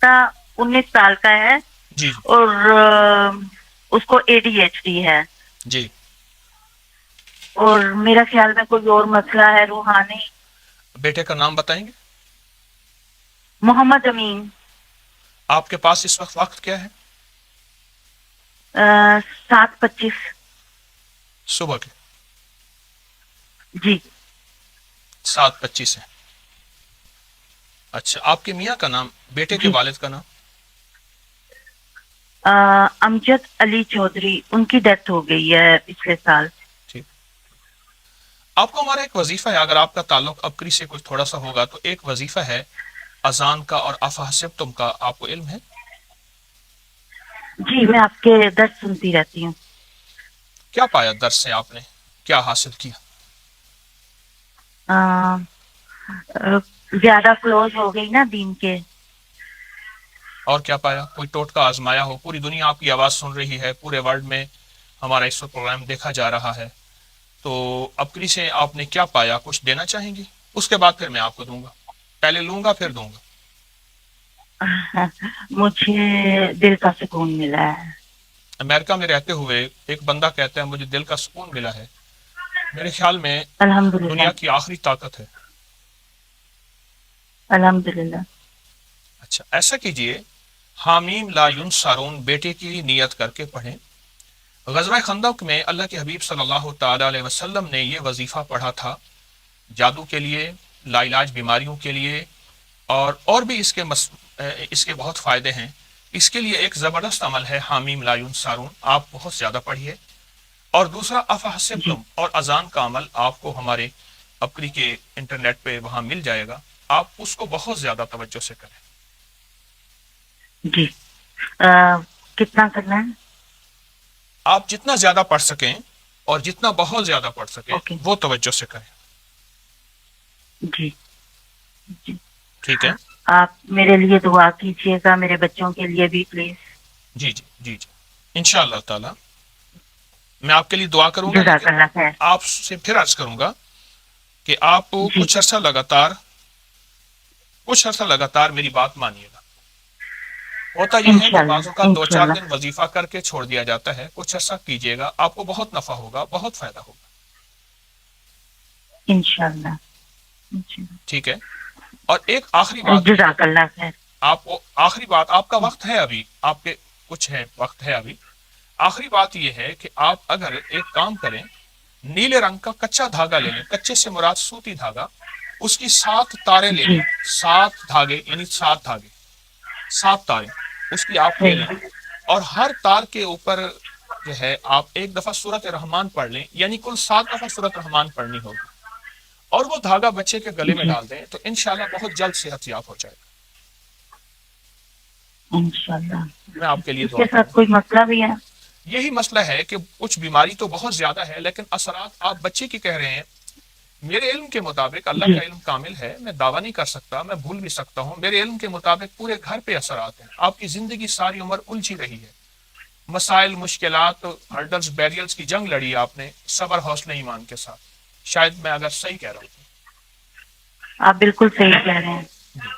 بیٹا 19 سال کا ہے جی اور اس کو ADHD ہے، جی اور میرا خیال میں کوئی اور مسئلہ ہے روحانی۔ بیٹے کا نام بتائیں گے؟ محمد امین۔ آپ کے پاس اس وقت کیا ہے؟ 7:25 صبح کے جی 7:25 ہے۔ اچھا، آپ کے میاں کا نام، بیٹے کے جی والد کا نام؟ امجد علی چودھری، ان کی ڈیتھ ہو گئی ہے پچھلے سال۔ ٹھیک، آپ کو ہمارا ایک وظیفہ ہے، اگر آپ کا تعلق ابکری سے کچھ تھوڑا سا ہوگا تو ایک وظیفہ ہے اذان کا اور افحسبتم کا، آپ کو علم ہے؟ جی میں آپ کے درس سنتی رہتی ہوں۔ کیا پایا درس سے، آپ نے کیا حاصل کیا؟ زیادہ کلوز ہو گئی نا دین کے۔ اور کیا پایا؟ کوئی ٹوٹکا آزمایا ہو؟ پوری دنیا آپ کی آواز سن رہی ہے، پورے ورلڈ میں ہمارا اس وقت پروگرام دیکھا جا رہا ہے، تو ابکری سے آپ نے کیا پایا؟ کچھ دینا چاہیں گی؟ اس کے بعد پھر میں آپ کو دوں گا، پہلے لوں گا پھر دوں گا۔ مجھے دل کا سکون ملا ہے۔ امریکہ میں رہتے ہوئے ایک بندہ کہتا ہے مجھے دل کا سکون ملا ہے، میرے خیال میں الحمدللہ، دنیا کی آخری طاقت ہے۔ الحمدللہ۔ اچھا، ایسا کیجئے، حامیم لا ینصرون بیٹے کی نیت کر کے پڑھیں۔ غزوہ خندق میں اللہ کے حبیب صلی اللہ تعالی علیہ وسلم نے یہ وظیفہ پڑھا تھا، جادو کے لیے، لا علاج بیماریوں کے لیے، اور بھی اس کے بہت فائدے ہیں۔ اس کے لیے ایک زبردست عمل ہے حامیم لا ینصرون، آپ بہت زیادہ پڑھیے۔ اور دوسرا جی افحسبتم اور اذان کا عمل آپ کو ہمارے ابکری کے انٹرنیٹ پہ وہاں مل جائے گا، آپ اس کو بہت زیادہ توجہ سے کریں۔ جی کتنا کرنا ہے؟ آپ جتنا زیادہ پڑھ سکیں اور جتنا بہت زیادہ پڑھ سکیں اوکے وہ توجہ سے کریں، جی جی۔ ٹھیک ہے؟ آپ میرے لیے دعا کیجیے گا، میرے بچوں کے لیے بھی پلیز۔ جی جی جی جی، انشاءاللہ تعالی میں آپ کے لیے دعا کروں گا، جزاک لیکن اللہ خیر۔ آپ سے پھر عرض کروں گا کہ آپ جی کچھ عرصہ لگاتار میری بات مانیے گا۔ ہوتا یہ ہے کہ انشاءاللہ بعضوں کا 2-4 انشاءاللہ دن وظیفہ کر کے چھوڑ دیا جاتا ہے، کچھ عرصہ کیجیے گا، آپ کو بہت نفع ہوگا، بہت فائدہ ہوگا، انشاءاللہ۔ ٹھیک ہے؟ اور ایک آخری بات یہ ہے، جزاک اللہ خیر۔ آخری بات، آپ کا وقت ہے ابھی، آپ کے کچھ ہے وقت ہے ابھی، آخری بات یہ ہے کہ آپ اگر ایک کام کریں، نیلے رنگ کا کچا دھاگا لے لیں، کچے سے مراد سوتی دھاگا، اس کی 7 تاریں لے جی لیں، 7 دھاگے، یعنی 7 دھاگے، 7 تاریں اس کی آپ لے لیں، صحیح۔ اور ہر تار کے اوپر جو ہے آپ ایک دفعہ سورۃ رحمان پڑھ لیں، یعنی کل 7 دفعہ سورۃ رحمان پڑھنی ہوگی، اور وہ دھاگا بچے کے گلے میں جی ڈال دیں تو انشاءاللہ بہت جلد صحت یاب ہو جائے گا۔ انشاءاللہ۔ میں آپ کے لیے اس کے دعا کروں ساتھ گا۔ کوئی مسئلہ بھی ہے؟ یہی مسئلہ ہے کہ کچھ بیماری تو بہت زیادہ ہے، لیکن اثرات آپ بچے کی کہہ رہے ہیں۔ میرے علم کے مطابق، اللہ جی کا علم کامل ہے، میں دعویٰ نہیں کر سکتا، میں بھول بھی سکتا ہوں، میرے علم کے مطابق پورے گھر پہ اثرات ہیں، آپ کی زندگی ساری عمر الجھی رہی ہے، مسائل، مشکلات، ہرڈلز، بیریئرز کی جنگ لڑی آپ نے، صبر، حوصلہ، ایمان کے ساتھ۔ شاید میں اگر صحیح کہہ رہا ہوں آپ بالکل صحیح کہہ رہے ہیں۔ جی،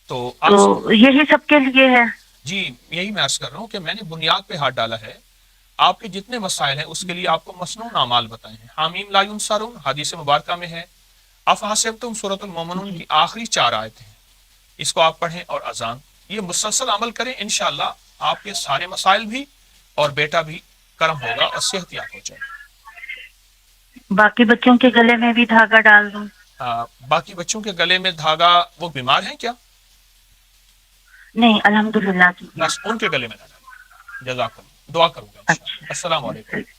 تو تو آپ سے یہی سب کے لیے ہے؟ جی یہی میں عرض کر رہا ہوں کہ میں نے بنیاد پہ ہاتھ ڈالا ہے، آپ کے جتنے مسائل ہیں اس کے لیے آپ کو مسنون اعمال بتائے ہیں۔ حامیم لا ینصرون حدیث مبارکہ میں ہے، افحسبتم سورۃ المومنون جی کی آخری 4 آیتیں ہیں، اس کو آپ پڑھیں، اور اذان، یہ مسلسل عمل کریں، انشاءاللہ آپ کے سارے مسائل بھی اور بیٹا بھی کرم ہوگا اور صحت یاب ہو جائے باقی بچوں کے گلے میں بھی دھاگا ڈال دوں؟ گا۔ باقی بچوں کے گلے میں دھاگا، وہ بیمار ہیں کیا؟ نہیں الحمدللہ ٹھیک ہے۔ بس ان کے گلے میں نہ ڈالیں، جزاک اللہ، دعا کروں گا انشاءاللہ۔ السلام علیکم۔ اچھا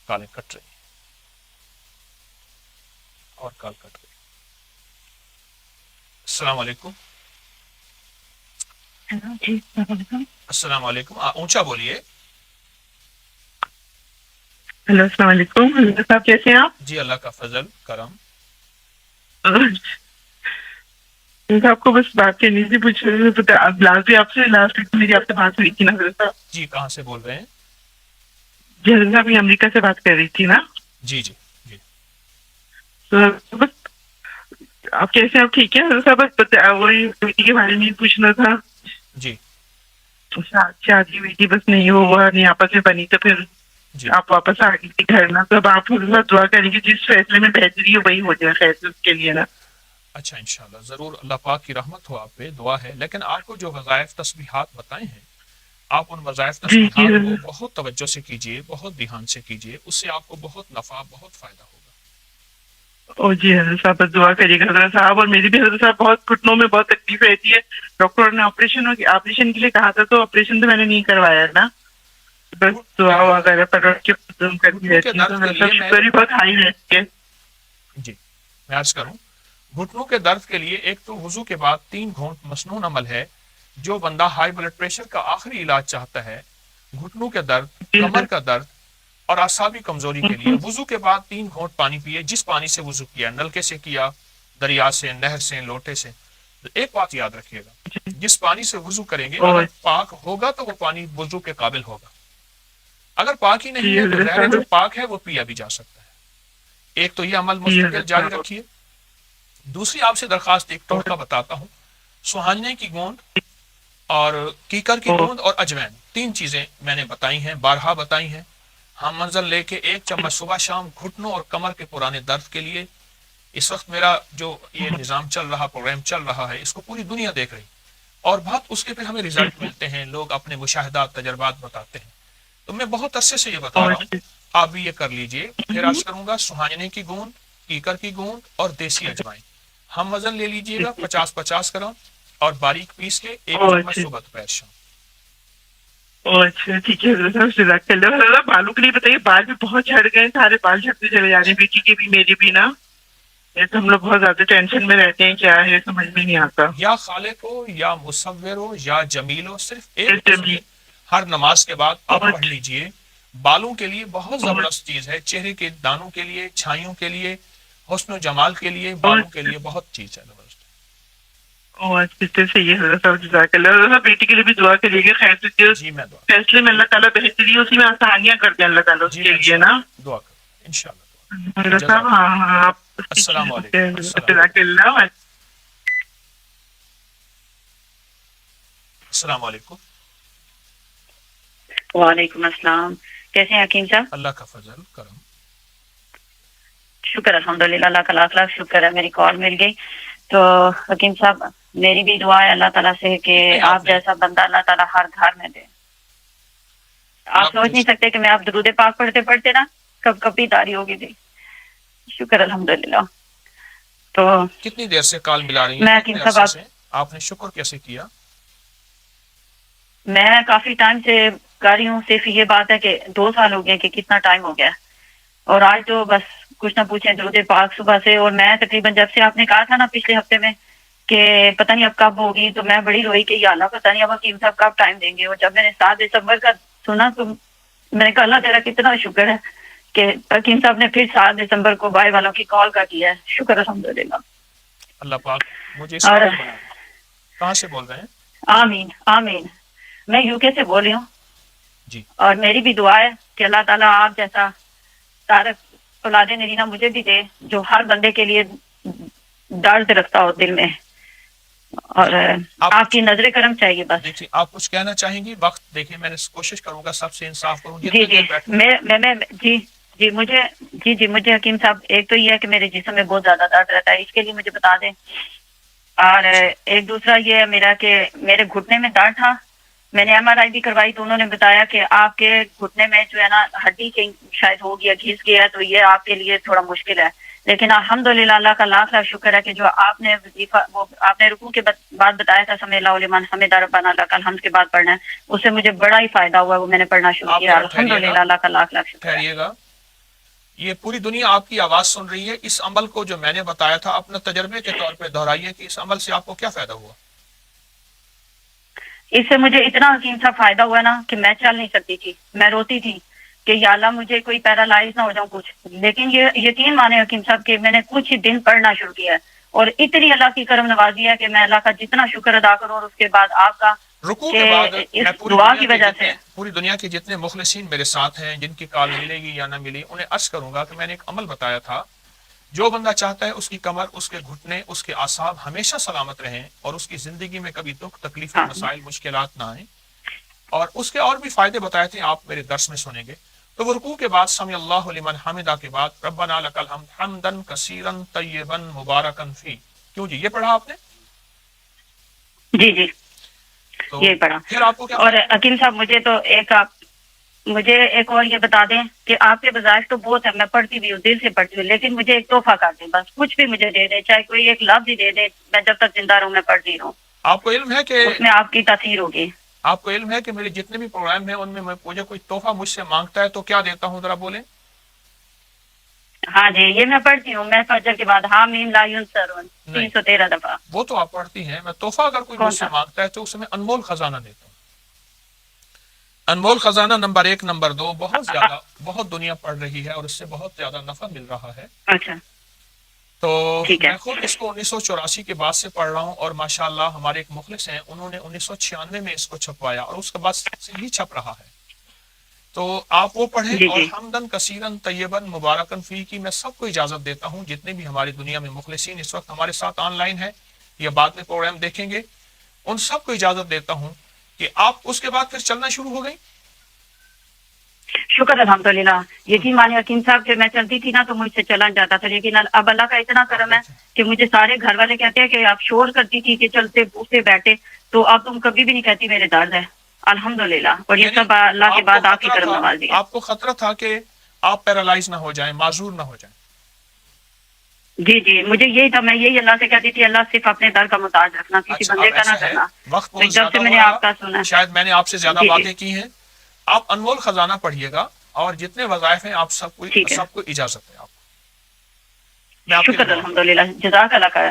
کالیں کٹ رہی ہیں اور کال کٹ گئی۔ السلام علیکم۔ جی السلام علیکم۔ السلام علیکم، اونچا بولیے۔ ہیلو السلام علیکم، حضرت صاحب کیسے ہیں آپ؟ جی اللہ کا فضل کرم۔ آپ کو بس بات کرنی تھی، پوچھ لاسٹ آپ سے میری آپ سے بات ہوئی تھی نا حضرت صاحب؟ جی کہاں سے بول رہے ہیں؟ جی حضرت صاحب، یہ امریکہ سے بات کر رہی تھی نا۔ جی جی جی تو بس آپ کیسے، آپ ٹھیک ہے سب؟ بس وہی بیٹی کے بارے میں پوچھنا تھا. جی شادی بیٹی بس نہیں ہوا، نہیں آپس میں بنی، تو پھر جی. آپ واپس آ گئی گھر نا. تو اب آپ تھوڑا دعا کریں گے جس فیصلے میں بہتری ہو وہی ہو جائے خیر اس کے لیے نا. اچھا انشاءاللہ ضرور، اللہ پاک کی رحمت ہو آپ پہ، دعا ہے. لیکن آپ کو جو وظائف تسبیحات بتائے ہیں، آپ ان وظائف جی جی تسبیحات کو بہت توجہ سے کیجئے، بہت دھیان سے کیجئے، اس سے آپ کو بہت نفع، بہت فائدہ ہوگا. او جی حضرت صاحب بس دعا کریے گا حضرت صاحب. اور میری بھی حضرت صاحب بہت گھٹنوں میں بہت تکلیف رہتی ہے. ڈاکٹر نے آپریشن کے لیے کہا تھا، تو آپریشن تو میں نے نہیں کروایا ہے نا. بس دعا وغیرہ پر کے کرتی گھٹنوں کے رہتی ہوں. تو درد کے میرا لیے میں شوگر بھی بہت ہائی رہتی ہے. جی میں عرض کروں، گھٹنوں کے درد کے لیے ایک تو وضو کے بعد 3 گھونٹ مسنون عمل ہے. جو بندہ ہائی بلڈ پریشر کا آخری علاج چاہتا ہے، گھٹنوں کے درد، جی کمر حضرت. کا درد اور اعصابی کمزوری کے لیے وضو کے بعد 3 گھونٹ پانی پیے. جس پانی سے وضو کیا، نلکے سے کیا، دریا سے، نہر سے، لوٹے سے، تو ایک بات یاد رکھیے گا، جس پانی سے وضو کریں گے او اگر پاک ہوگا تو وہ پانی وضو کے قابل ہوگا. اگر پاک ہی نہیں جی ہے تو حضرت ظاہر ہے صاحب. جو پاک ہے وہ پیا بھی جا سکتا ہے. ایک تو یہ عمل جی مستقل حضرت جاری صاحب. رکھیے. دوسری آپ سے درخواست ایک ٹوٹکا بتاتا ہوں. سہانجنے کی گوند اور کیکر کی گوند اور اجوین، 3 چیزیں میں نے بتائی ہیں، بارہا بتائی ہیں. ہم منزل لے کے 1 چمچ صبح شام گھٹنوں اور کمر کے پرانے درد کے لیے. اس وقت میرا جو یہ نظام چل رہا، پروگرام چل رہا ہے، اس کو پوری دنیا دیکھ رہی، اور بہت اس کے پھر ہمیں رزلٹ ملتے ہیں، لوگ اپنے مشاہدات، تجربات بتاتے ہیں. تو میں بہت عرصے سے یہ بتا رہا ہوں، آپ بھی یہ کر لیجئے. پھر عرض کروں گا، سہانجنے کی گوند، کیکر کی گوند اور دیسی اجوائن. ہم وزن لے لیجئے گا 50-50 گرام، اور باریک پیس کے 1 چمچ صبح دوپہر شام. اچھا ٹھیک ہے حضرت صاحب. جزاک اللہ. حضرت بالوں کے لیے بتائیے، بال بھی بہت جھڑ گئے، سارے بال جھڑتے چلے جا رہے ہیں، بیٹی کے بھی میرے بھی نا. یہ تو ہم لوگ بہت زیادہ ٹینشن میں رہتے ہیں، کیا ہے سمجھ میں نہیں آتا. یا خالق ہو یا مصور ہو یا جمیل ہو، صرف ایک جمی. تصویر ہر نماز کے بعد آپ پڑھ بہت لیجئے. بالوں کے لیے بہت بہت زبردست چیز ہے، چہرے کے دانوں کے لیے، چھائیوں کے لیے، حسن و جمال کے لیے، بالوں کے بہت لیے بہت چیز ہے زبردست. اچھا صحیح ہے حضرت صاحب. جزاک اللہ. حضرت صاحب بیٹی کے لیے بھی دعا کریے گا، خیر سے جو جی میں دعا فیصلے میں اللہ تعالیٰ بہتری اسی میں آسانیاں کر دیں اللہ تعالیٰ اس جی کے میں لیے نا. انشاءاللہ دعا کروں انشاءاللہ دعا. حضرت صاحب جزاک ہاں ہاں آپ السلام علیکم. السلام جزاک اللہ. السلام علیکم. وعلیکم السلام. کیسے ہیں حکیم صاحب؟ اللہ کا فضل کرم. شکر الحمدللہ، اللہ کا لاکھ لاکھ شکر ہے، میری کال مل گئی. تو حکیم صاحب میری بھی دعا ہے اللہ تعالیٰ سے کہ کتنے آپ نے جیسا بندہ اللہ تعالیٰ ہر گھر میں دے. آپ اللہ سوچ نہیں سکتے کہ میں آپ درود پاک پڑھتے پڑھتے نا کب کبھی داری ہوگی تھی. شکر الحمدللہ. تو کتنی دیر سے کال ملا رہی ہیں، میں حکیم کتنے صاحب عرصے سے آپ نے شکر کیسے کیا؟ میں کافی ٹائم سے کر رہی ہوں. صرف یہ بات ہے کہ 2 سال ہو گئے کہ کتنا ٹائم ہو گیا. اور آج تو بس کچھ نہ پوچھیں درود پاک صبح سے. اور میں تقریباً جب سے آپ نے کہا تھا نا پچھلے ہفتے میں کہ پتہ نہیں اب کب ہوگی، تو میں بڑی روئی کہ یا اللہ پتہ نہیں اب حکیم صاحب کب ٹائم دیں گے. اور جب میں نے 7 دسمبر کا سنا تو میں نے کہا اللہ تیرا کتنا شکر ہے کہ حکیم صاحب نے پھر 7 دسمبر کو بھائی والوں کی کال کا کیا ہے. شکر الحمدللہ. اللہ پاک مجھے اس اور قابل بنا دے. کہاں سے بول رہے ہیں؟ آمین آمین. میں یو کے سے بول رہی ہوں. جی اور میری بھی دعا ہے کہ اللہ تعالیٰ آپ جیسا تارک اولاد نرینہ مجھے بھی دے جو ہر بندے کے لیے درد رکھتا ہو دل میں. اور جی آپ آپ کی نظر کرم چاہیے بس. دیکھیے، آپ کچھ کہنا چاہیں گی؟ وقت دیکھیے، میں نے کوشش کروں گا سب سے انصاف کروں جی جتنے جی دیر بیٹھوں. میں جی مجھے حکیم صاحب ایک تو یہ ہے کہ میرے جسم میں بہت زیادہ درد رہتا ہے، اس کے لیے مجھے بتا دیں. اور اچھا ایک دوسرا یہ ہے میرا کہ میرے گھٹنے میں درد تھا. میں نے ایم آر آئی بھی کروائی تو انہوں نے بتایا کہ آپ کے گھٹنے میں جو ہے نا ہڈی شاید ہو گیا، گھس گیا، تو یہ آپ کے لیے تھوڑا مشکل ہے. لیکن الحمدللہ اللہ کا لاکھ لاکھ شکر ہے کہ جو آپ نے وظیفہ وہ آپ نے رکوع کے بعد بتایا تھا سمی اللہ لمن حمد ربنا لک الحمد کے بعد پڑھنا ہے، اس سے مجھے بڑا ہی فائدہ ہوا. وہ میں نے پڑھنا شروع آپ کیا. ذرا ٹھہریے گا، الحمدللہ اللہ کا لاکھ لاکھ شکر ہے. ٹھہریے گا. یہ پوری دنیا آپ کی آواز سن رہی ہے. اس عمل کو جو میں نے بتایا تھا اپنے تجربے کے طور پہ دہرائیے کہ اس عمل سے آپ کو کیا فائدہ ہوا. اس سے مجھے اتنا حکیم سا فائدہ ہوا نا کہ میں چل نہیں سکتی تھی. میں روتی تھی کہ یا اللہ مجھے کوئی پیرالائز نہ ہو جاؤں کچھ. لیکن یہ یقین مانے حکیم صاحب کہ میں نے کچھ ہی دن پڑھنا شروع کیا ہے اور اتنی اللہ کی کرم نوازی ہے کہ میں اللہ کا جتنا شکر ادا کروں. اور اس کے بعد آپ کا رکوع کہ کے بعد اس میں دعا کی وجہ سے پوری دنیا کے جتنے مخلصین میرے ساتھ ہیں جن کی کال ملے گی یا نہ ملی انہیں عرض کروں گا کہ میں نے ایک عمل بتایا تھا، جو بندہ چاہتا ہے اس کی کمر، اس کے گھٹنے، اس کے اعصاب ہمیشہ سلامت رہیں اور اس کی زندگی میں کبھی دکھ تکلیفیں ہاں مسائل مشکلات نہ آئیں، اور اس کے اور بھی فائدے بتائے تھے، آپ میرے درس میں سنیں گے۔ تو وہ رکوع کے بعد سمی اللہ لمن حمدہ کے بعد ربنا لک الحمد حمدا کثیرا طیبا مبارکا فی، کیوں جی یہ پڑھا آپ نے؟ جی جی تو یہ پڑھا۔ پھر آپ کو کیا اور حکیم صاحب مجھے ایک اور یہ بتا دیں کہ آپ کے وظائف تو بہت ہے، میں پڑھتی بھی ہوں، دل سے پڑھتی ہوں، لیکن مجھے ایک تحفہ کر دیں، بس کچھ بھی مجھے دے دیں، چاہے کوئی ایک لفظ ہی دے دیں، میں جب تک زندہ رہوں میں پڑھتی رہوں، آپ کو علم ہے کہ اس میں آپ کی تاثیر ہوگی۔ آپ کو علم ہے کہ میرے جتنے بھی پروگرام ہیں ان میں مجھے کوئی تحفہ مجھ سے مانگتا ہے تو کیا دیتا ہوں، ذرا بولیں؟ ہاں جی یہ میں پڑھتی ہوں، میں فجر کے بعد حامیم لا ینصرون نہیں 313 دفعہ۔ وہ تو آپ پڑھتی ہیں، میں تحفہ اگر کوئی مجھ کون سے سا؟ مانگتا ہے تو اسے میں انمول خزانہ دیتا ہوں۔ انمول خزانہ نمبر 1، نمبر 2 بہت زیادہ، بہت دنیا پڑھ رہی ہے اور اس سے بہت زیادہ نفع مل رہا ہے، اچھا تو ٹھیک ہے۔ میں خود اس کو 1984 کے بعد سے پڑھ رہا ہوں، اور ماشاءاللہ ہمارے ایک مخلص ہیں انہوں نے 1996 میں اس کو چھپوایا اور اس کے بعد سے ہی چھپ رہا ہے، تو آپ وہ پڑھیں۔ جی اور جی حمدن کثیرن طیبن مبارکن فی کی میں سب کو اجازت دیتا ہوں، جتنے بھی ہماری دنیا میں مخلصین اس وقت ہمارے ساتھ آن لائن ہیں یا بعد میں پروگرام دیکھیں گے، ان سب کو اجازت دیتا ہوں کہ آپ اس کے بعد پھر چلنا شروع ہو گئی۔ شکر الحمدللہ۔ یقین مانے حکیم صاحب جب میں چلتی تھی نا تو مجھ سے چلا جاتا تھا، لیکن اب اللہ کا اتنا کرم ہے کہ مجھے سارے گھر والے کہتے ہیں کہ آپ شور کرتی تھی کہ چلتے اٹھتے بیٹھے، تو اب تم کبھی بھی نہیں کہتی میرے درد ہے، الحمدللہ، اور یہ یعنی سب اللہ کے بعد آپ کی خطرہ کرم تھا، نوازی ہے۔ آپ کو خطرہ تھا کہ آپ پیرالائز نہ ہو جائیں، معذور نہ ہو جائیں۔ جی جی مجھے یہی تھا، میں یہی اللہ سے کہتی تھی اللہ صرف اپنے در کا محتاج رکھنا، کسی اچھا بندے اب کا نہ ایسا ہے، کرنا۔ وقت تو بہت جب زیادہ سے میں ہو نے رہا، آپ کا سنا، شاید میں نے آپ سے زیادہ جی جی باتیں کی ہیں، آپ انمول خزانہ پڑھیے گا، اور جتنے وظائف ہیں آپ ٹھیک ہے، سب کو اجازت ہے، آپ میں آپ کے لیے شکر دعا کروں۔ الحمدللہ، جزاک اللہ خیر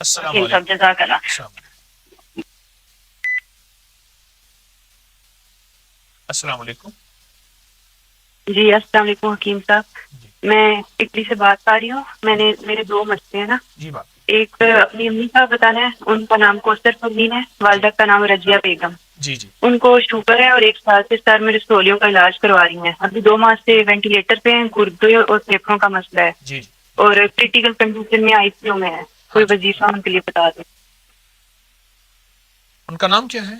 السلام حکیم صاحب، علیکم۔ جزاک اللہ۔ السلام علیکم۔ السلام علیکم۔ جی السلام علیکم حکیم صاحب، جی میں اٹلی سے بات کر رہی ہوں۔ میرے دو مسئلے ہیں نا، جی بات ایک اپنی امی کا بتانا ہے، ان کا نام کوثر پروین ہے، جی والدہ کا نام رضیہ بیگم، جی جی ان کو شوگر ہے اور 1 سال سے سر میں رسولیوں کا علاج کروا رہی ہیں، ابھی 2 ماہ سے وینٹیلیٹر پہ ہیں، گردے اور پھیپھڑوں کا مسئلہ ہے جی جی اور کریٹیکل کنڈیشن میں ICU میں ہے، ہاں کوئی جی، وظیفہ ان کے لیے بتا دیں۔ ان کا نام کیا ہے؟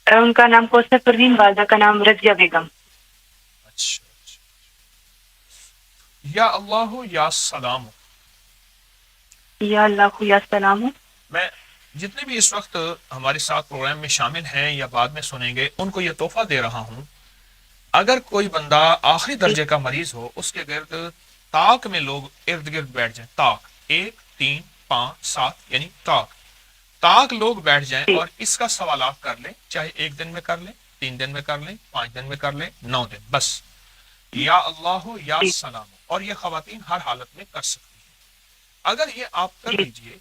ان کا نام کوثر پروین، والدہ کا نام رضیہ بیگم۔ اچھا اچھا۔ یا اللہ یا سلام۔ یا اللہ یا سلام۔ میں جتنے بھی اس وقت ہمارے ساتھ پروگرام میں شامل ہیں یا بعد میں سنیں گے ان کو یہ تحفہ دے رہا ہوں، اگر کوئی بندہ آخری درجے کا مریض ہو، اس کے گرد طاق میں لوگ ارد گرد بیٹھ جائیں، طاق 1 3 5 7 یعنی طاق لوگ بیٹھ جائیں اور اس کا سوالات کر لیں، چاہے 1 دن میں کر لیں، 3 دن میں کر لیں، 5 دن میں کر لیں، 9 دن، بس یا اللہ یا سلام، اور یہ خواتین ہر حالت میں کر سکتی ہیں۔ اگر یہ آپ کر لیجئے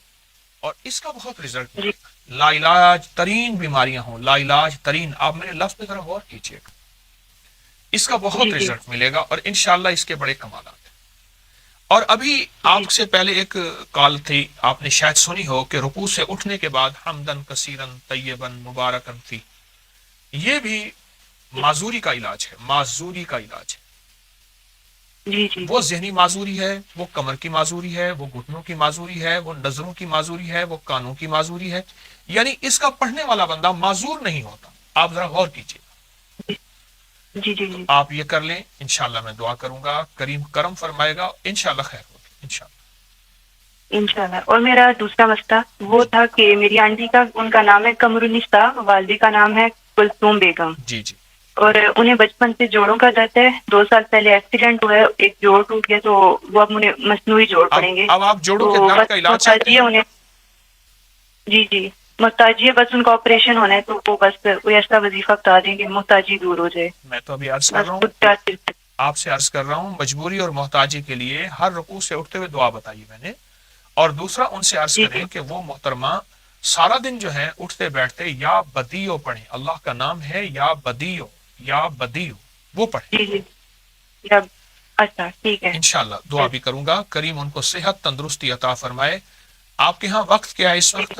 اور اس کا بہت رزلٹ ملے گا، لا علاج ترین بیماریاں ہوں، لا علاج ترین، آپ میرے لفظ پہ ذرا غور کیجئے گا، اس کا بہت رزلٹ ملے گا اور انشاءاللہ اس کے بڑے کمالات ہیں۔ اور ابھی آپ سے پہلے ایک کال تھی، آپ نے شاید سنی ہو کہ رکوع سے اٹھنے کے بعد حمدن کثیرن طیبن مبارکن فی، یہ بھی معذوری کا علاج ہے، معذوری کا علاج ہے۔ جی جی وہ ذہنی معذوری ہے، وہ کمر کی معذوری ہے، وہ گھٹنوں کی معذوری ہے، وہ نظروں کی معذوری ہے، وہ کانوں کی معذوری ہے، یعنی اس کا پڑھنے والا بندہ معذور نہیں ہوتا، آپ ذرا غور کیجیے۔ جی جی جی آپ یہ کر لیں، انشاءاللہ میں دعا کروں گا، کریم کرم فرمائے گا، انشاءاللہ خیر ہوگی انشاءاللہ۔ انشاءاللہ۔ اور میرا دوسرا مسئلہ وہ تھا کہ میری آنٹی کا، ان کا نام ہے قمر النساء، والدی کا نام ہے کلثوم بیگم، جی جی اور انہیں بچپن سے جوڑوں کا درد ہے، 2 سال پہلے ایکسیڈنٹ ہوا ہے، ایک جوڑ ٹوٹ گیا، تو وہ اب انہیں مصنوعی جوڑ پڑیں گے، اب آپ جوڑوں کے تو درد کا بس علاج چاہتے محتاجی ہے ہیں؟ انہیں، جی جی محتاجی ہے، بس ان کا آپریشن ہونا ہے، تو وہ بس کوئی ایسا وظیفہ بتا دیں کہ محتاجی دور ہو جائے، میں تو ابھی عرض کر بس رہا ہوں، خود چاہتے۔ آپ سے عرض کر رہا ہوں، مجبوری اور محتاجی کے لیے ہر رکوع سے اٹھتے ہوئے دعا بتائی میں نے، اور دوسرا ان سے عرض کریں کہ وہ محترمہ سارا دن جو ہے اٹھتے بیٹھتے یا بدیو پڑھیں، اللہ کا نام ہے یا بدیو، یا بدیو، وہ پڑھیں۔ جی جی اچھا ٹھیک ہے، انشاءاللہ دعا بھی کروں گا، کریم ان کو صحت تندرستی عطا فرمائے۔ آپ کے ہاں وقت کیا ہے اس وقت؟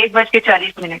1:40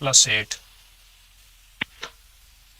+8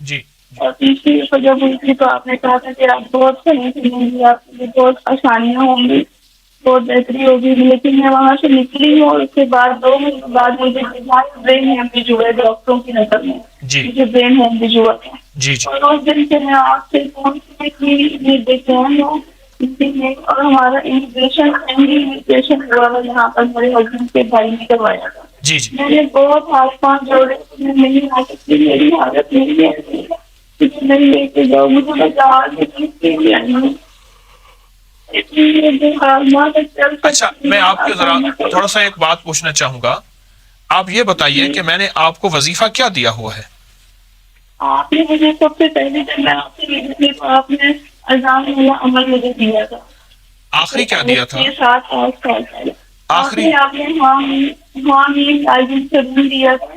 جی اور تیسری دفعہ جب ہوئی تھی تو آپ نے کہا تھا کہ آپ بہت صحیح کریں گی، آپ کے بہت آسانیاں ہوں گی، بہت بہتری ہوگی. لیکن میں وہاں سے نکلی ہوں اور اس کے بعد 2 مہینے بعد مجھے برین ہیمریج ہوا ہے ڈاکٹروں کی نظر میں. جی مجھے برین ہیمریج ہوا ہے. جی جی اور اس دن سے میں آپ سے فون کی یہ بیچین ہوں اسی میں. اور ہمارا امیگریشن ہوا ہے یہاں پر میرے ہسبینڈ کے بھائی نے کروایا تھا. جی جی میں نے بہت ہاتھ پاؤں جوڑے، میں نہیں آ سکتی، میری حالت نہیں ہے، نہیں لے کے جاؤ مجھے، میں جہاز کے لیے آئی ہوں. اچھا میں آپ کے ذرا تھوڑا سا ایک بات پوچھنا چاہوں گا. آپ یہ بتائیے کہ میں نے آپ کو وظیفہ کیا دیا ہوا ہے؟ آپ نے مجھے سب سے پہلے جب میں آپ سے ملی تھی تو آپ نے اذان والا عمل مجھے دیا تھا. آخری کیا دیا تھا؟ 7-8 سال پہلے آپ آخری نے دیا تھا.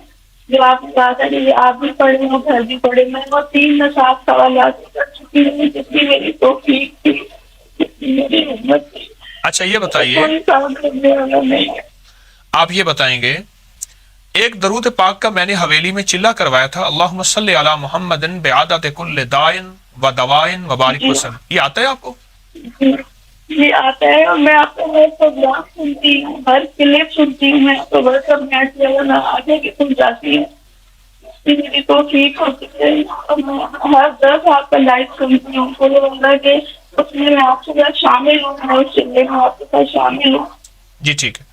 جو آپ نے کہا تھا کہ آپ بھی پڑھے ہو گھر بھی پڑھے. میں وہ 3 نصاب سوالات کر چکی ہوں، جتنی میری توفیق تھی، جتنی میری ہمت تھی. اچھا یہ بتائیے، کوئی کام کرنے والا نہیں ہے. آپ یہ بتائیں گے ایک درود پاک کا میں نے حویلی میں چلا کروایا تھا، اللہم صلی علی محمد بعدد کل دائن و دوائن و بارک وسلم، یہ آتا ہے آپ کو؟ جی آتا ہے. اور میں آپ کا ہر پروگرام سنتی ہوں، ہر کلپ سنتی ہوں. میں تو بس اب نیٹ لیول آگے کی سن جاتی ہوں. میری توفیق ہوتی ہے. اور میں ہر 10 آپ کا لائف سنتی ہوں. کوئی بندہ کہ اس میں آپ کے ساتھ شامل ہوں، میں اس چلے میں آپ کے ساتھ شامل ہوں. جی ٹھیک ہے.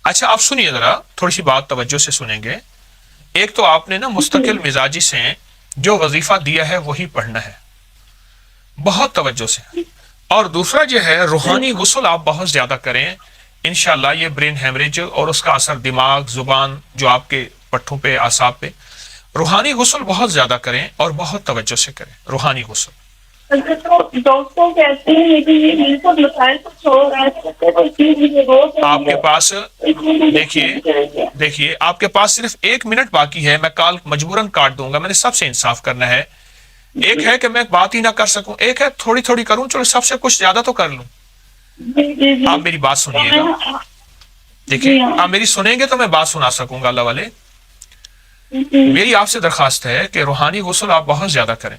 اچھا آپ سنیے ذرا، تھوڑی سی بات توجہ سے سنیں گے. ایک تو آپ نے نا مستقل مزاجی سے جو وظیفہ دیا ہے وہی پڑھنا ہے، بہت توجہ سے. اور دوسرا جو ہے روحانی غسل آپ بہت زیادہ کریں. انشاءاللہ یہ برین ہیمریج اور اس کا اثر دماغ، زبان، جو آپ کے پٹھوں پہ، اعصاب پہ، روحانی غسل بہت زیادہ کریں اور بہت توجہ سے کریں روحانی غسل. ڈاکٹر کہتے ہیں لیکن یہ میرے ساتھ مسائل کچھ ہو رہا ہے. آپ کے پاس دیکھیے آپ کے پاس صرف 1 منٹ باقی ہے. میں کال مجبوراً کاٹ دوں گا، میں نے سب سے انصاف کرنا ہے. ایک ہے کہ میں بات ہی نہ کر سکوں، ایک ہے تھوڑی تھوڑی کروں، چلو سب سے کچھ زیادہ تو کر لوں. آپ میری بات سنیے گا، دیکھیں آپ میری سنیں گے تو میں بات سنا سکوں گا. اللہ والے میری آپ سے درخواست ہے کہ روحانی غسل آپ بہت زیادہ کریں.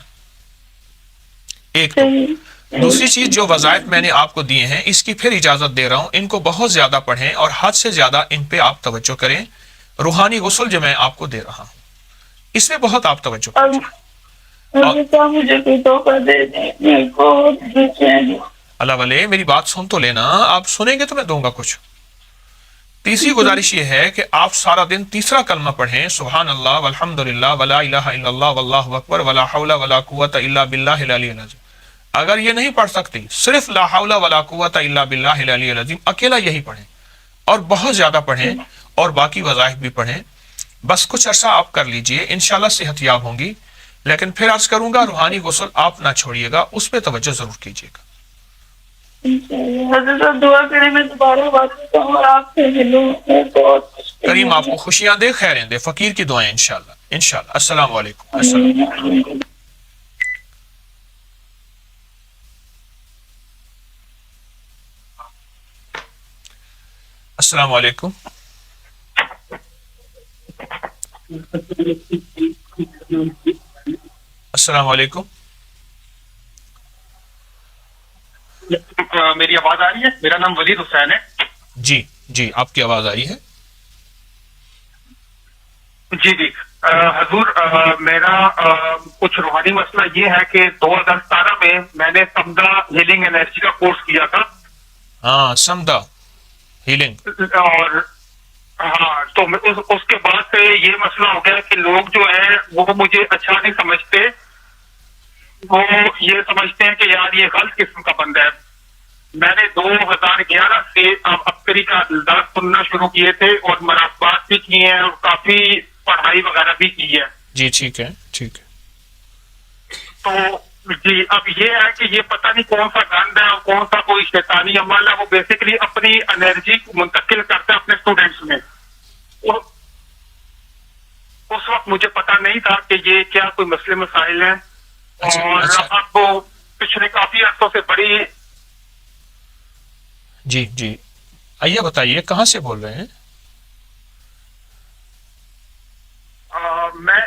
ایک تو دوسری چیز، جو وظائف میں نے آپ کو دیے ہیں اس کی پھر اجازت دے رہا ہوں، ان کو بہت زیادہ پڑھیں اور حد سے زیادہ ان پہ آپ توجہ کریں. روحانی غسل جو میں آپ کو دے رہا ہوں اس میں بہت آپ توجہ کریں. اللہ والے میری بات سن تو لینا، آپ سنیں گے تو میں دوں گا کچھ. تیسری گزارش یہ ہے کہ آپ سارا دن تیسرا کلمہ پڑھیں، سبحان اللہ والحمد للہ ولا الہ الا اللہ واللہ اکبر ولا حول ولا قوت الا باللہ العلی العظیم. اگر یہ نہیں پڑھ سکتی، صرف لا حول ولا قوت الا باللہ العلی العظیم اکیلا یہی پڑھیں اور بہت زیادہ پڑھیں اور باقی وظائف بھی پڑھیں. بس کچھ عرصہ آپ کر لیجئے، انشاءاللہ صحت یاب ہوں گی. لیکن پھر عرض کروں گا روحانی غسل آپ نہ چھوڑیے گا، اس پہ توجہ ضرور کیجیے گا. حضرت دعا کریں میں دوبارہ واپس آؤں اور آپ سے ملوں. کریم آپ کو خوشیاں دے، خیریں دے، فقیر کی دعائیں انشاءاللہ انشاءاللہ. السلام علیکم. السلام. السلام علیکم. السلام علیکم. میری آواز آ رہی ہے؟ میرا نام ولید حسین ہے. جی جی آپ کی آواز آ رہی ہے. جی جی حضور، میرا کچھ روحانی مسئلہ یہ ہے کہ 2017 میں میں نے سمدھا ہیلنگ انرجی کا کورس کیا تھا. ہاں سمدھا ہیلنگ. اور ہاں تو اس کے بعد سے یہ مسئلہ ہو گیا کہ لوگ جو ہیں وہ مجھے اچھا نہیں سمجھتے، وہ یہ سمجھتے ہیں کہ یار یہ غلط قسم کا بندہ ہے. میں نے 2011 سے ابتری کا الزام سننا شروع کیے تھے اور مراقبات بھی کیے ہیں اور کافی پڑھائی وغیرہ بھی کی ہے. جی ٹھیک ہے ٹھیک ہے. تو جی اب یہ ہے کہ یہ پتہ نہیں کون سا گند ہے اور کون سا کوئی شیطانی عمل ہے. وہ بیسیکلی اپنی انرجی کو منتقل کرتا ہے اپنے اسٹوڈینٹس میں. اس وقت مجھے پتہ نہیں تھا کہ یہ کیا کوئی مسئلے مسائل ہیں. اور اب پچھلے کافی عرصوں سے بڑی. جی جی آئیے بتائیے کہاں سے بول رہے ہیں؟ میں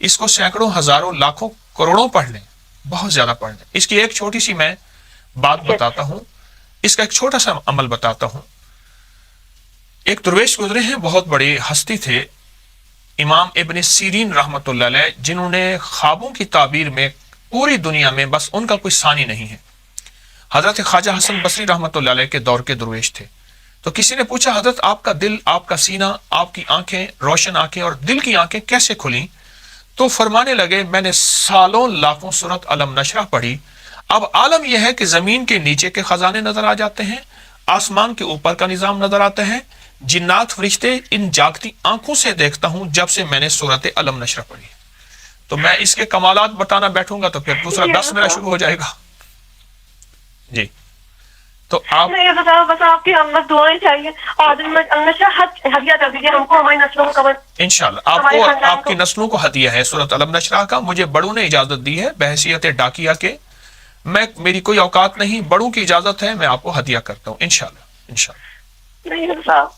اس کو سینکڑوں ہزاروں لاکھوں کروڑوں پڑھ لیں, بہت زیادہ پڑھ لیں. اس کی ایک چھوٹی سی میں بات بتاتا ہوں, اس کا ایک چھوٹا سا عمل بتاتا ہوں. ایک درویش گزرے ہیں, بہت بڑے ہستی تھے, امام ابن سیرین رحمۃ اللہ علیہ, جنہوں نے خوابوں کی تعبیر میں پوری دنیا میں بس ان کا کوئی ثانی نہیں ہے. حضرت خواجہ حسن بصری رحمۃ اللہ علیہ کے دور کے درویش تھے. تو کسی نے پوچھا, حضرت آپ کا دل, آپ کا سینہ, آپ کی آنکھیں, روشن آنکھیں اور دل کی آنکھیں کیسے کھلیں؟ تو فرمانے لگے, میں نے سالوں لاکھوں سورت علم نشرہ پڑھی. اب عالم یہ ہے کہ زمین کے نیچے کے خزانے نظر آ جاتے ہیں, آسمان کے اوپر کا نظام نظر آتا ہے, جنات فرشتے ان جاگتی آنکھوں سے دیکھتا ہوں جب سے میں نے سورت علم نشرہ پڑھی. تو میں اس کے کمالات بتانا بیٹھوں گا تو پھر دوسرا درس میرا شروع ہو جائے گا. جی تو آپ نہیں بس آپ کی ہم دعائیں چاہیے اور ہدیہ کر دیجیے ہم کو, ہماری نسلوں کو کور. انشاءاللہ آپ کو, آپ کی نسلوں کو ہدیہ ہے سورت علم نشرہ کا. مجھے بڑوں نے اجازت دی ہے بحیثیت ڈاکیہ کے, میں میری کوئی اوقات نہیں, بڑوں کی اجازت ہے, میں آپ کو ہدیہ کرتا ہوں انشاءاللہ. انشاءاللہ نہیں صاحب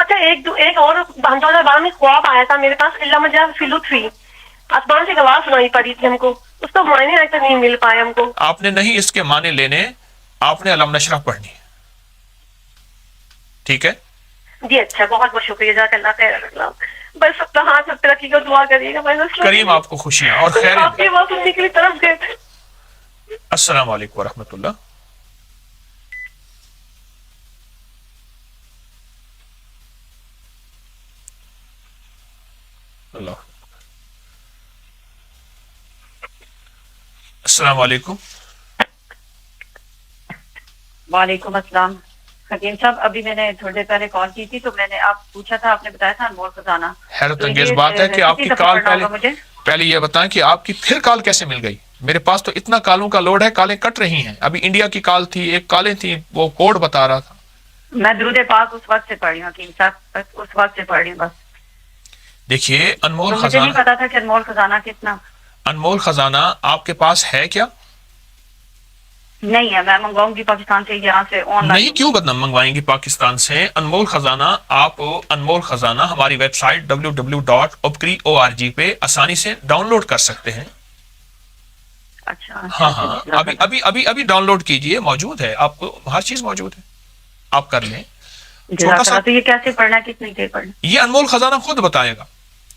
اچھا ایک اور 2012 میں خواب آیا تھا میرے پاس, اللہ مجھے فی لطفی آسمان سے آواز سنائی پڑی تھی ہم کو, اس کا معنی ایسا نہیں مل پایا ہم کو. آپ نے نہیں اس کے معنی لینے, آپ نے علم نشرہ پڑھنی ہے, ٹھیک ہے جی. اچھا بہت بہت شکریہ, جزاک اللہ خیر. بس اپنا ہاتھ سب پہ رکھیے گا, دعا کریے گا. کریم آپ کو خوشیاں اور خیر. آپ کی بات سننے کے لیے طرف گئے تھے. السلام علیکم ورحمۃ اللہ. اللہ السلام علیکم. وعلیکم السلام. حکیم صاحب ابھی میں نے تھوڑی دیر پہلے کال کی تھی تو میں نے آپ پوچھا تھا, آپ نے بتایا تھا انمول خزانہ. حیرت انگیز بات ہے کہ آپ کی کال پہلے یہ بتائیں کہ آپ کی پھر کال کیسے مل گئی؟ میرے پاس تو اتنا کالوں کا لوڈ ہے, کالیں کٹ رہی ہیں. ابھی انڈیا کی کال تھی, ایک کالیں تھی, وہ کوڈ بتا رہا تھا. میں درود پاک اس وقت سے پڑھ رہی ہوں حکیم صاحب, اس وقت سے پڑھ رہی ہوں بس. دیکھیے انمول مجھے نہیں خزانہ, پتا تھا کہ انمول خزانہ کتنا. انمول خزانہ آپ کے پاس ہے کیا؟ نہیں ہے, میں منگواؤں گی پاکستان سے, یہاں سے آن لائن. نہیں, کیوں بدنام منگوائیں گی پاکستان سے؟ انمول خزانہ آپ انمول خزانہ ہماری ویب سائٹ www.opkri.org پہ آسانی سے ڈاؤن لوڈ کر سکتے ہیں. اچھا ہاں ہاں, ابھی ڈاؤن لوڈ کیجئے, موجود ہے, آپ کو ہر چیز موجود ہے, آپ کر لیں. چھوٹا سا, تو یہ کیسے پڑھنا ہے, کتنی دیر پڑھنا؟ یہ انمول خزانہ خود بتائے گا,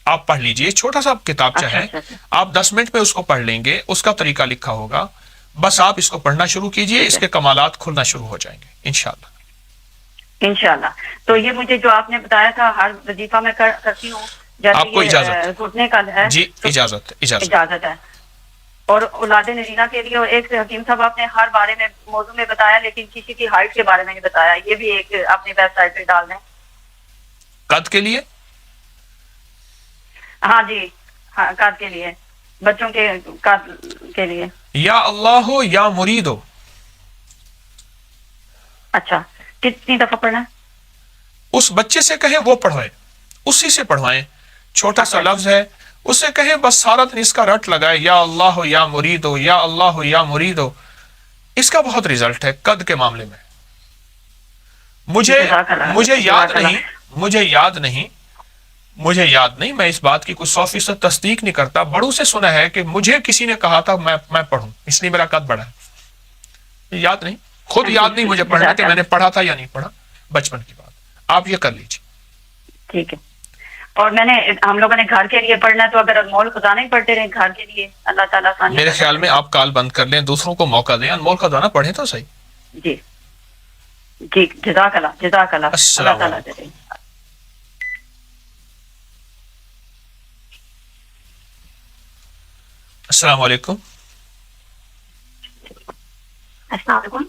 آپ پڑھ لیجئے. چھوٹا سا کتابچہ ہے, آپ 10 منٹ میں اس کو پڑھ لیں گے, اس کا طریقہ لکھا ہوگا, بس آپ اس کو پڑھنا شروع کیجئے, اس کے کمالات کھلنا شروع ہو جائیں گے انشاءاللہ. انشاءاللہ. تو یہ مجھے جو آپ نے بتایا تھا ہر وظیفہ میں کرتی ہوں, آپ کو اجازت گھٹنے کا ہے؟ جی اجازت ہے. اور اولاد نرینہ کے لیے, اور ایک حکیم صاحب آپ نے ہر بارے میں موضوع میں بتایا, لیکن کسی کی ہائٹ کے بارے میں نہیں بتایا, یہ بھی ایک اپنی ویب سائٹ پہ ڈال دیں. قد کے لیے؟ ہاں جی, ہاں قد کے لیے, بچوں کے قد کے لیے. یا اللہ ہو یا مرید ہو. اچھا, کتنی دفعہ پڑھنا ہے؟ اس بچے سے کہیں وہ پڑھوائے, اسی سے پڑھوائیں. چھوٹا سا لفظ ہے, اس سے کہیں بس سارا دن اس کا رٹ لگائے, یا اللہ ہو یا مرید ہو, یا اللہ ہو یا مرید ہو. اس کا بہت ریزلٹ ہے قد کے معاملے میں. مجھے یاد نہیں, میں اس بات کی کوئی 100% تصدیق نہیں کرتا. بڑوں سے سنا ہے کہ مجھے کسی نے کہا تھا میں پڑھوں, اس لیے میرا قد بڑھا ہے. یاد نہیں, خود یاد نہیں مجھے پڑھنا کہ میں نے پڑھا تھا یا نہیں پڑھا, بچپن کی بات. آپ یہ کر لیجیے. ٹھیک ہے. اور ہم لوگوں نے گھر کے لیے پڑھنا ہے, تو اگر انمول خزانہ ہی پڑھتے رہے گھر کے لیے, اللہ تعالیٰ میرے خیال میں آپ کال بند کر لیں, دوسروں کو موقع دیں, انمول خزانہ پڑھیں تو صحیح. جی جی, جزاک اللہ, جزاک اللہ. اللہ تعالیٰ دے. السلام علیکم. السلام علیکم.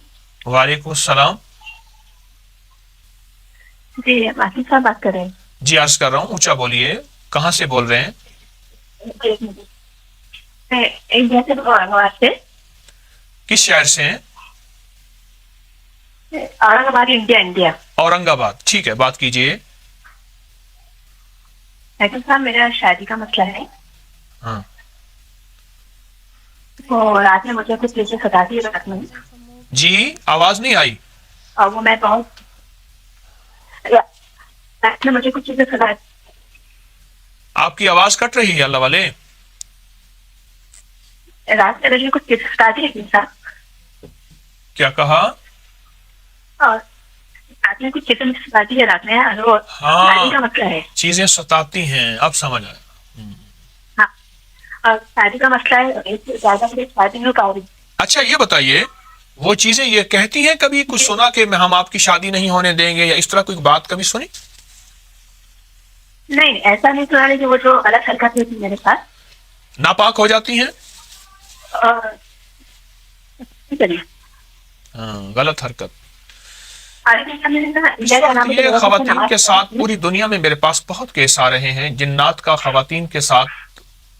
وعلیکم السلام. جی واقف صاحب بات کر رہے ہیں. جی عرض کر رہا ہوں, اونچا بولیے. کہاں سے بول رہے ہیں؟ کس شہر سے ہیں؟ اورنگ آباد, انڈیا. اورنگ آباد, ٹھیک ہے, بات کیجیے. صاحب میرا شادی کا مسئلہ ہے. ہاں, تو رات میں مجھے کچھ چیزیں خطا دی رات میں. جی آواز نہیں آئی. اور وہ میں رات میں مجھے کچھ چیزیں خطا. آپ کی آواز کٹ رہی ہے اللہ والے. رات کے لیے کچھ ٹپس بتا دیجیے صاحب. کیا کہا؟ اور رات میں کچھ ٹپس بتا دیجیے رات میں. اور ہاں شادی کا مسئلہ ہے. چیزیں ستاتی ہیں، اب سمجھ آیا. ہاں اور شادی کا مسئلہ ہے. زیادہ شادی نہیں ہو پا رہی. اچھا یہ بتائیے، وہ چیزیں یہ کہتی ہیں کبھی کچھ سنا کہ ہم آپ کی شادی نہیں ہونے دیں گے، یا اس طرح کوئی بات کبھی سنی؟ نہیں ایسا نہیں سنا رہی کہ وہ جو غلط حرکت ہوئی تھی میرے ساتھ. ناپاک ہو جاتی ہیں. اور غلط حرکت. اس وقت یہ خواتین کے ساتھ پوری دنیا میں میرے پاس بہت کیس آ رہے ہیں، جنات کا خواتین کے ساتھ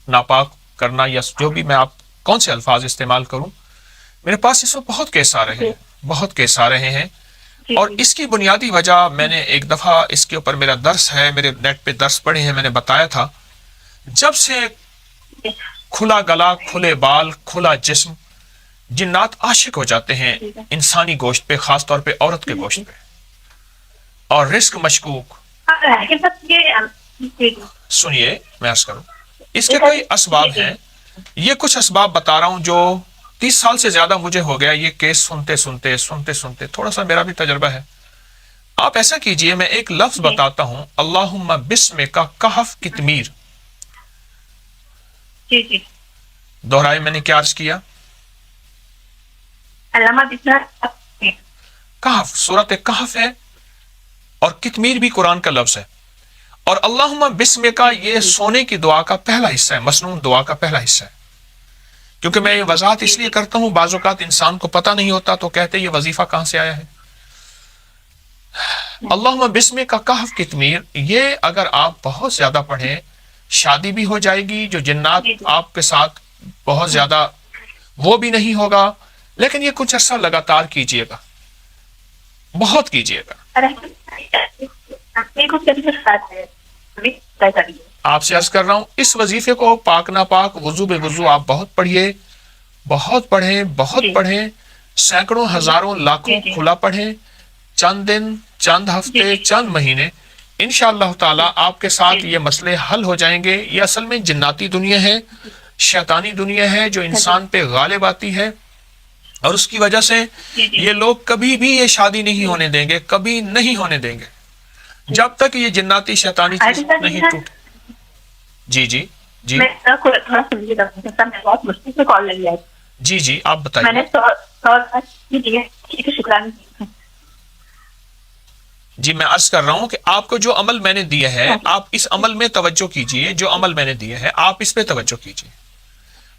ناپاک کرنا، یا جو بھی میں آپ کون سے الفاظ استعمال کروں، میرے پاس اس وقت بہت کیس آ رہے ہیں، بہت کیس آ رہے ہیں. اور اس کی بنیادی وجہ میں نے ایک دفعہ اس کے اوپر میرا درس ہے، میرے نیٹ پہ درس پڑھے ہیں، میں نے بتایا تھا جب سے کھلا گلا، کھلے بال، کھلا جسم، جنات عاشق ہو جاتے ہیں انسانی گوشت پہ، خاص طور پہ عورت کے گوشت پہ، اور رزق مشکوک. سنیے میں عرض کروں، اس کے کئی اسباب ہیں. یہ کچھ اسباب بتا رہا ہوں جو 30 سال سے زیادہ مجھے ہو گیا یہ کیس سنتے تھوڑا سا میرا بھی تجربہ ہے. آپ ایسا کیجئے، میں ایک لفظ بتاتا ہوں، اللہم بسم کا کہف کتمیر. دوہرائے میں نے کیا عرض کیا؟ کہف سورۃ کہف ہے، اور کتمیر بھی قرآن کا لفظ ہے. اور اللہم بسم کا یہ سونے کی دعا کا پہلا حصہ ہے، مسنون دعا کا پہلا حصہ ہے. کیونکہ میں یہ وضاحت اس لیے کرتا ہوں، بعض اوقات انسان کو پتہ نہیں ہوتا تو کہتے یہ وظیفہ کہاں سے آیا ہے. اللہم بسم کا کہف کتمیر، یہ اگر آپ بہت زیادہ پڑھیں، شادی بھی ہو جائے گی، جو جنات آپ کے ساتھ بہت زیادہ وہ بھی نہیں ہوگا، لیکن یہ کچھ عرصہ لگاتار کیجئے گا، بہت کیجئے گا. آپ سے عرض کر رہا ہوں، اس وظیفے کو پاک ناپاک، وضو بے وضو آپ بہت پڑھیے، بہت پڑھیں، سینکڑوں، ہزاروں، لاکھوں کھلا پڑھیں، چند دن، چند ہفتے، چند مہینے، انشاءاللہ تعالی آپ کے ساتھ یہ مسئلے حل ہو جائیں گے. یہ اصل میں جناتی دنیا ہے، شیطانی دنیا ہے جو انسان پہ غالب آتی ہے، اور اس کی وجہ سے یہ لوگ کبھی بھی یہ شادی نہیں ہونے دیں گے، کبھی نہیں ہونے دیں گے جب تک یہ جناتی شیطانی چیز نہیں ٹوٹے. جی بہت مشکل سے کال لگی ہے. جی آپ بتائیے. میں نے جی میں عرض کر رہا ہوں کہ آپ کو جو عمل میں نے دیا ہے، آپ اس عمل میں توجہ کیجئے. جو عمل میں نے دیا ہے آپ اس پہ توجہ کیجئے.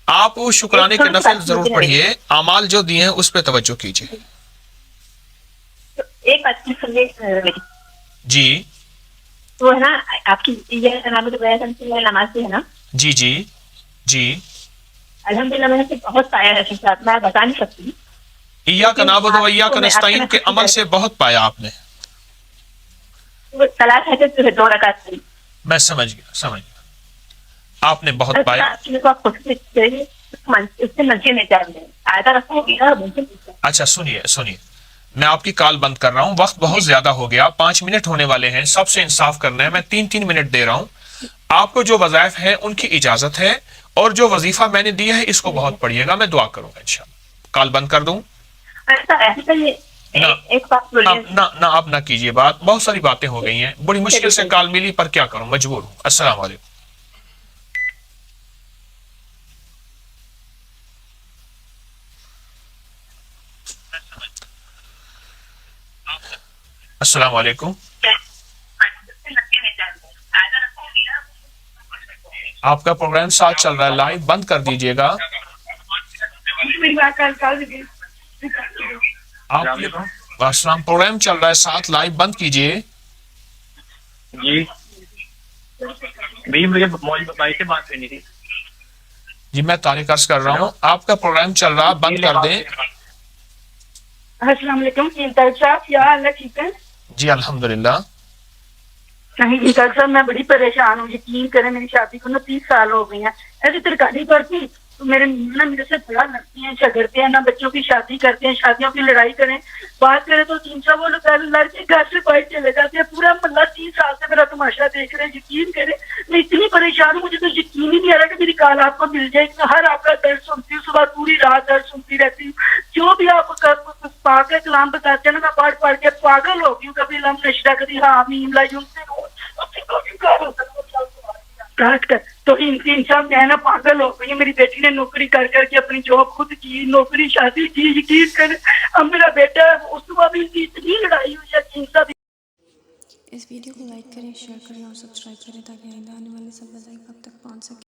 آپ وہ شکرانے کے نفل ضرور پڑھیے، اعمال جو دیے ہیں اس پہ توجہ کیجئے. ایک بات سنیے جی وہ ہے نا آپ کی یہ نماز ہے نا. جی الحمدللہ میں نے بہت پایا ہے، میں بتا نہیں سکتی. ایاک نعبد و ایاک نستعین کے عمل سے بہت پایا آپ نے. صلاۃ حاجت جو ہے 2 رکعت کی، میں سمجھ گیا آپ نے بہت پایا. اچھا سنیے میں آپ کی کال بند کر رہا ہوں، وقت بہت زیادہ ہو گیا، 5 منٹ ہونے والے ہیں، سب سے انصاف کرنا ہے. میں 3 منٹ دے رہا ہوں. آپ کو جو وظائف ہیں ان کی اجازت ہے، اور جو وظیفہ میں نے دیا ہے اس کو بہت پڑھیے گا. میں دعا کروں گا انشاءاللہ. کال بند کر دوں؟ نہ اب نہ کیجیے بات، بہت ساری باتیں ہو گئی ہیں، بڑی مشکل سے کال ملی پر کیا کروں، مجبور ہوں. السلام علیکم. السلام علیکم. آپ کا پروگرام ساتھ چل رہا ہے، لائیو بند کر دیجئے گا. آپ السلام، پروگرام چل رہا ہے ساتھ، لائیو بند کیجئے. جی مجھے بھائی سے بات کرنی تھی. جی میں طارق عرض کر رہا ہوں، آپ کا پروگرام چل رہا، بند کر دیں. السلام علیکم صاحب، کیا حال ہے؟ ٹھیک ہے جی الحمدللہ. نہیں صاحب میں بڑی پریشان ہوں، یقین کریں میری شادی کو 30 سال ہو گئی ہیں. ایسی ترکاری کرتی تو میرے میاں نا میرے سے بڑا لڑتے ہیں، جھگڑتے ہیں، نہ بچوں کی شادی کرتے ہیں، شادیوں کی لڑائی کریں، بات کریں تو 300 وہ لوگ لڑ کے گھر سے باہر چلے جاتے ہیں. پورا محلہ 3 سال سے میرا تماشا دیکھ رہے ہیں. یقین کریں میں اتنی پریشان ہوں، مجھے تو یقین ہی نہیں آ رہا کہ میری کال آپ کو مل جائے. ہر آپ کا درد سنتی ہوں، صبح پوری رات درد سنتی رہتی ہوں. جو بھی آپ پاک کا کلام بتاتے ہیں نا، میں پڑھ پڑھ کے پاگل ہو گئی ہوں. کبھی لم نشرہ، کبھی حامیم لا کاٹ کر تو انسان میں نا پاگل ہو گئی. میری بیٹی نے نوکری کر کر کے اپنی جاب خود کی، نوکری شادی کی. یقین کریں اب میرا بیٹا ہے، اس کو بھی اتنی لڑائی ہوئی ہے کہ انسان. اس ویڈیو کو لائک کریں، شیئر کریں اور سبسکرائب کریں تاکہ آئندہ آنے والے سب وظائف آپ تک پہنچ سکیں.